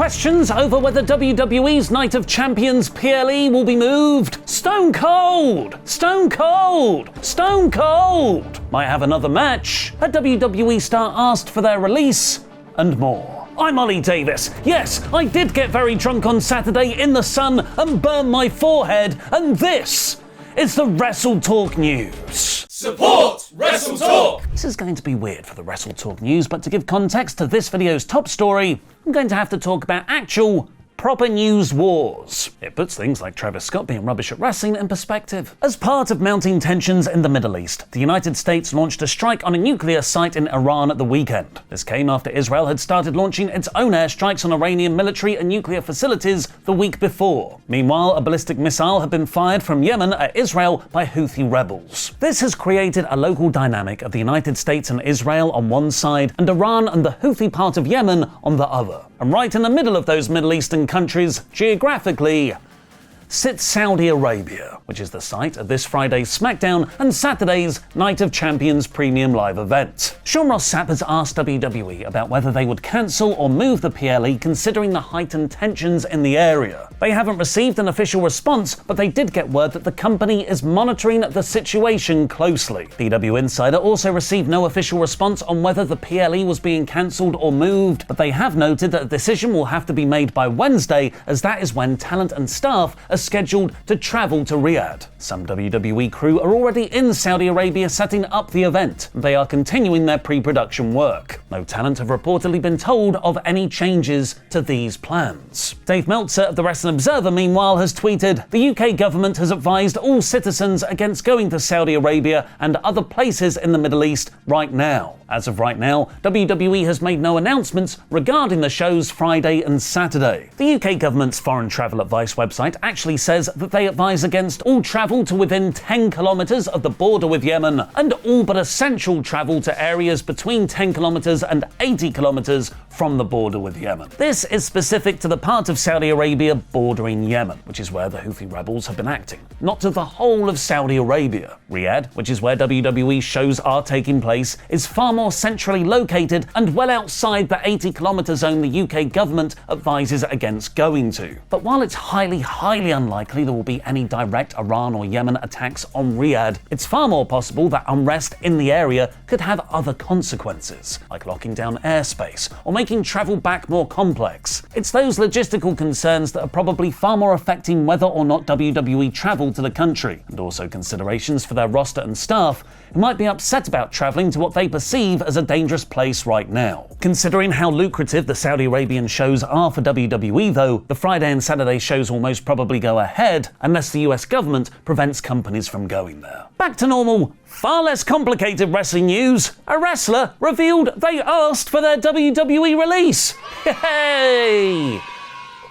questions over whether WWE's Night of Champions PLE will be moved? Stone Cold! Stone Cold! Stone Cold! Might have another match. A WWE star asked for their release, and more. I'm Ollie Davis. Yes, I did get very drunk on Saturday in the sun and burn my forehead, and this is the WrestleTalk news. Support WrestleTalk! This is going to be weird for the WrestleTalk news, but to give context to this video's top story, I'm going to have to talk about actual proper news wars. It puts things like Travis Scott being rubbish at wrestling in perspective. As part of mounting tensions in the Middle East, the United States launched a strike on a nuclear site in Iran at the weekend. This came after Israel had started launching its own airstrikes on Iranian military and nuclear facilities the week before. Meanwhile, a ballistic missile had been fired from Yemen at Israel by Houthi rebels. This has created a local dynamic of the United States and Israel on one side and Iran and the Houthi part of Yemen on the other. And right in the middle of those Middle Eastern countries, geographically, sits Saudi Arabia, which is the site of this Friday's SmackDown and Saturday's Night of Champions premium live event. Sean Ross Sapp has asked WWE about whether they would cancel or move the PLE considering the heightened tensions in the area. They haven't received an official response, but they did get word that the company is monitoring the situation closely. DW Insider also received no official response on whether the PLE was being cancelled or moved, but they have noted that a decision will have to be made by Wednesday, as that is when talent and staff are scheduled to travel to Riyadh. Some WWE crew are already in Saudi Arabia setting up the event. They are continuing their pre-production work. No talent have reportedly been told of any changes to these plans. Dave Meltzer of the Wrestling Observer, meanwhile, has tweeted, "The UK government has advised all citizens against going to Saudi Arabia and other places in the Middle East right now." As of right now, WWE has made no announcements regarding the shows Friday and Saturday. The UK government's foreign travel advice website actually says that they advise against all travel to within 10 kilometers of the border with Yemen and all but essential travel to areas between 10 kilometers and 80 kilometers from the border with Yemen. This is specific to the part of Saudi Arabia bordering Yemen, which is where the Houthi rebels have been acting, not to the whole of Saudi Arabia. Riyadh, which is where WWE shows are taking place, is far more centrally located and well outside the 80-kilometer zone the UK government advises against going to. But while it's highly unlikely there will be any direct Iran or Yemen attacks on Riyadh, it's far more possible that unrest in the area could have other consequences, like locking down airspace or making travel back more complex. It's those logistical concerns that are probably far more affecting whether or not WWE travel to the country, and also considerations for their roster and staff who might be upset about traveling to what they perceive as a dangerous place right now. Considering how lucrative the Saudi Arabian shows are for WWE though, the Friday and Saturday shows will most probably go ahead unless the US government prevents companies from going there. Back to normal, far less complicated wrestling news. A wrestler revealed they asked for their WWE release. Yay!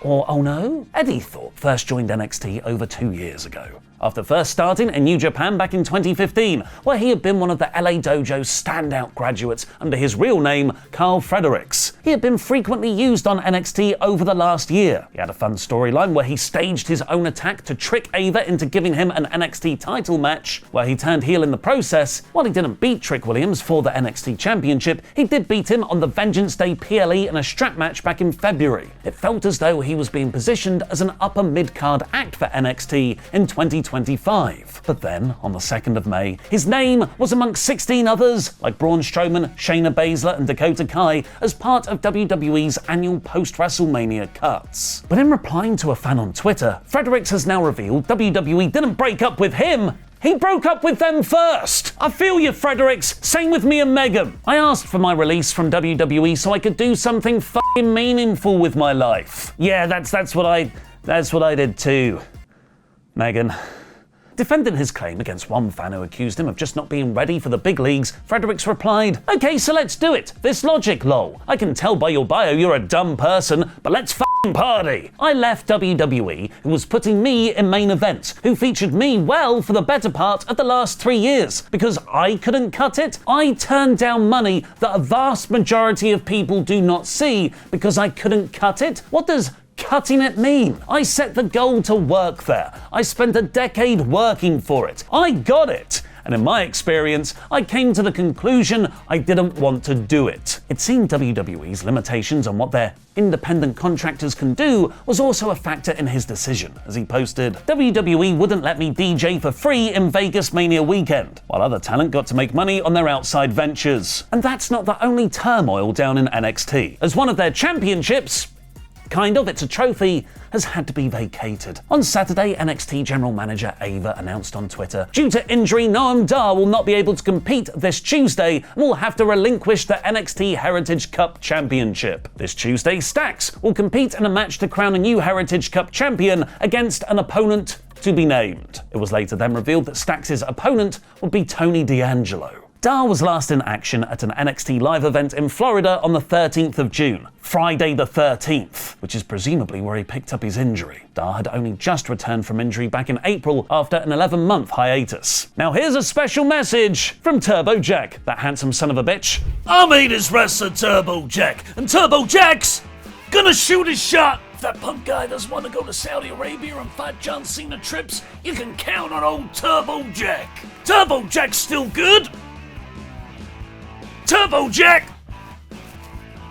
Or, oh no, Eddy Thorpe first joined NXT over 2 years ago, after first starting in New Japan back in 2015, where he had been one of the LA Dojo's standout graduates under his real name, Carl Fredericks. He had been frequently used on NXT over the last year. He had a fun storyline where he staged his own attack to trick Ava into giving him an NXT title match, where he turned heel in the process. While he didn't beat Trick Williams for the NXT Championship, he did beat him on the Vengeance Day PLE in a strap match back in February. It felt as though he was being positioned as an upper mid-card act for NXT in 2025. But then, on the 2nd of May, his name was amongst 16 others, like Braun Strowman, Shayna Baszler and Dakota Kai, as part of WWE's annual post-WrestleMania cuts. But in replying to a fan on Twitter, Fredericks has now revealed WWE didn't break up with him, he broke up with them first. I feel you, Fredericks. Same with me and Megan. I asked for my release from WWE so I could do something f***ing meaningful with my life. Yeah, that's what I did too, Megan. Defending his claim against one fan who accused him of just not being ready for the big leagues, Fredericks replied, "Okay, so let's do it. This logic, lol. I can tell by your bio you're a dumb person, but let's f***ing party. I left WWE, who was putting me in main events, who featured me well for the better part of the last 3 years, because I couldn't cut it. I turned down money that a vast majority of people do not see because I couldn't cut it. What does cutting it mean? I set the goal to work there. I spent a decade working for it. I got it. and in my experience, I came to the conclusion I didn't want to do it. It seemed WWE's limitations on what their independent contractors can do was also a factor in his decision, as he posted, "WWE wouldn't let me DJ for free in Vegas Mania weekend, while other talent got to make money on their outside ventures." And that's not the only turmoil down in NXT, as one of their championships, it's a trophy, has had to be vacated. On Saturday, NXT General Manager Ava announced on Twitter, due to injury, Noam Dar will not be able to compete this Tuesday and will have to relinquish the NXT Heritage Cup Championship. This Tuesday, Stax will compete in a match to crown a new Heritage Cup champion against an opponent to be named. It was later then revealed that Stax's opponent would be Tony D'Angelo. Dar was last in action at an NXT live event in Florida on the 13th of June, Friday the 13th, which is presumably where he picked up his injury. Dar had only just returned from injury back in April after an 11-month hiatus. Now here's a special message from Turbo Jack, that handsome son of a bitch. I'm Eddy's wrestler Turbo Jack, and Turbo Jack's gonna shoot his shot. If that punk guy doesn't want to go to Saudi Arabia and fight John Cena trips, you can count on old Turbo Jack. Turbo Jack's still good. Turbo Jack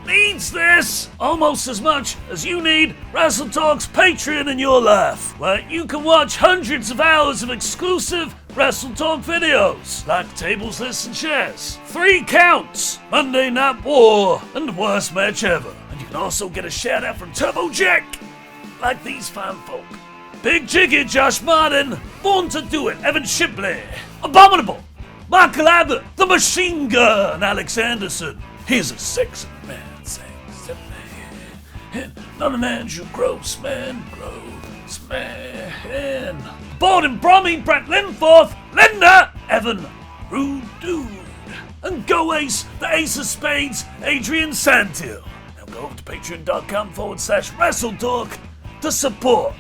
needs this almost as much as you need WrestleTalk's Patreon in your life, where you can watch hundreds of hours of exclusive WrestleTalk videos, like Tables, Lists, and Shares, 3 Counts, Monday Night War, and Worst Match Ever. And you can also get a shout out from Turbo Jack, like these fine folk. Big Jiggy, Josh Martin, Born to Do It, Evan Shipley, Abominable, Michael Abbott, The Machine Gun, Alex Anderson. He's a sexy man, sexy man. Not an Andrew Grossman, Grossman. Bald and Brommy, Brett Linforth, Linda, Evan, Rude Dude. And Go Ace, the Ace of Spades, Adrian Santil. Now go over to patreon.com/WrestleTalk to support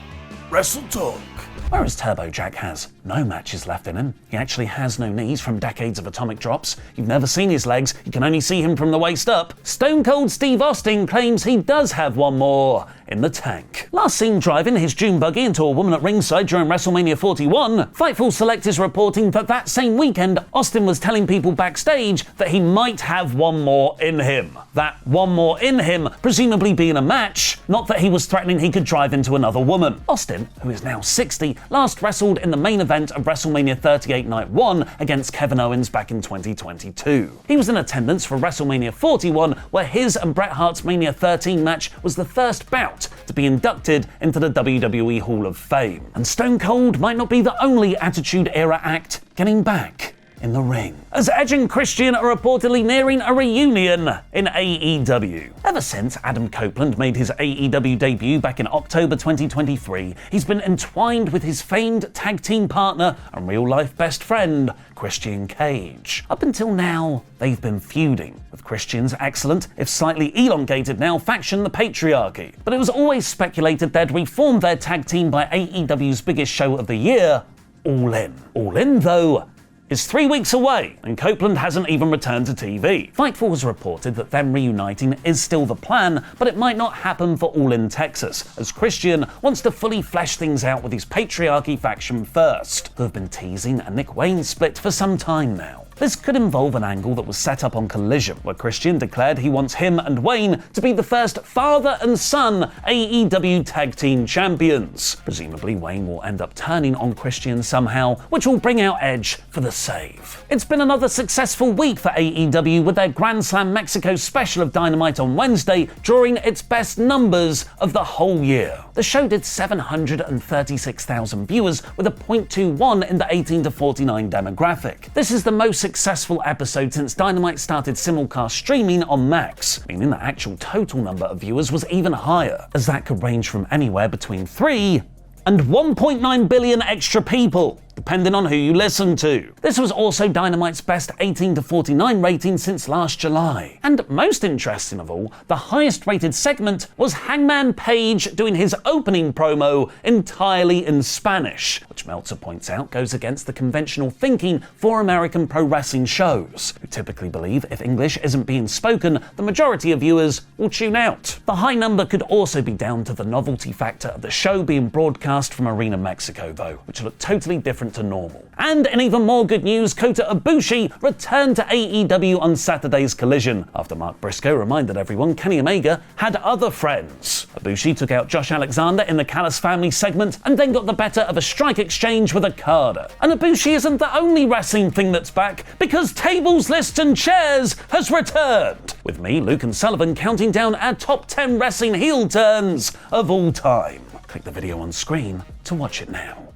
WrestleTalk. Whereas Turbo Jack has no matches left in him, he actually has no knees from decades of atomic drops, you've never seen his legs, you can only see him from the waist up, Stone Cold Steve Austin claims he does have one more in the tank. Last seen driving his dune buggy into a woman at ringside during WrestleMania 41, Fightful Select is reporting that same weekend, Austin was telling people backstage that he might have one more in him. That one more in him presumably being a match, not that he was threatening he could drive into another woman. Austin, who is now 60, last wrestled in the main event of WrestleMania 38 Night 1 against Kevin Owens back in 2022. He was in attendance for WrestleMania 41, where his and Bret Hart's Mania 13 match was the first bout to be inducted into the WWE Hall of Fame. And Stone Cold might not be the only Attitude Era act getting back in the ring, as Edge and Christian are reportedly nearing a reunion in AEW. Ever since Adam Copeland made his AEW debut back in October 2023, he's been entwined with his famed tag team partner and real-life best friend, Christian Cage. Up until now, they've been feuding, with Christian's excellent, if slightly elongated now, faction the Patriarchy. But it was always speculated they'd reform their tag team by AEW's biggest show of the year, All In. All In, though, is 3 weeks away, and Copeland hasn't even returned to TV. Fightful has reported that them reuniting is still the plan, but it might not happen for All In Texas, as Christian wants to fully flesh things out with his Patriarchy faction first, who have been teasing a Nick Wayne split for some time now. This could involve an angle that was set up on Collision, where Christian declared he wants him and Wayne to be the first father and son AEW Tag Team Champions. Presumably, Wayne will end up turning on Christian somehow, which will bring out Edge for the save. It's been another successful week for AEW with their Grand Slam Mexico special of Dynamite on Wednesday, drawing its best numbers of the whole year. The show did 736,000 viewers with a 0.21 in the 18 to 49 demographic. This is the most successful episode since Dynamite started simulcast streaming on Max, meaning the actual total number of viewers was even higher, as that could range from anywhere between 3 and 1.9 billion extra people, depending on who you listen to. This was also Dynamite's best 18 to 49 rating since last July. And most interesting of all, the highest rated segment was Hangman Page doing his opening promo entirely in Spanish, which Meltzer points out goes against the conventional thinking for American pro wrestling shows, who typically believe if English isn't being spoken, the majority of viewers will tune out. The high number could also be down to the novelty factor of the show being broadcast from Arena Mexico though, which looked totally different different to normal. And in even more good news, Kota Ibushi returned to AEW on Saturday's Collision, after Mark Briscoe reminded everyone Kenny Omega had other friends. Ibushi took out Josh Alexander in the Callis family segment, and then got the better of a strike exchange with Okada. And Ibushi isn't the only wrestling thing that's back, because Tables, Lists and Chairs has returned, with me, Luke and Sullivan, counting down our top 10 wrestling heel turns of all time. Click the video on screen to watch it now.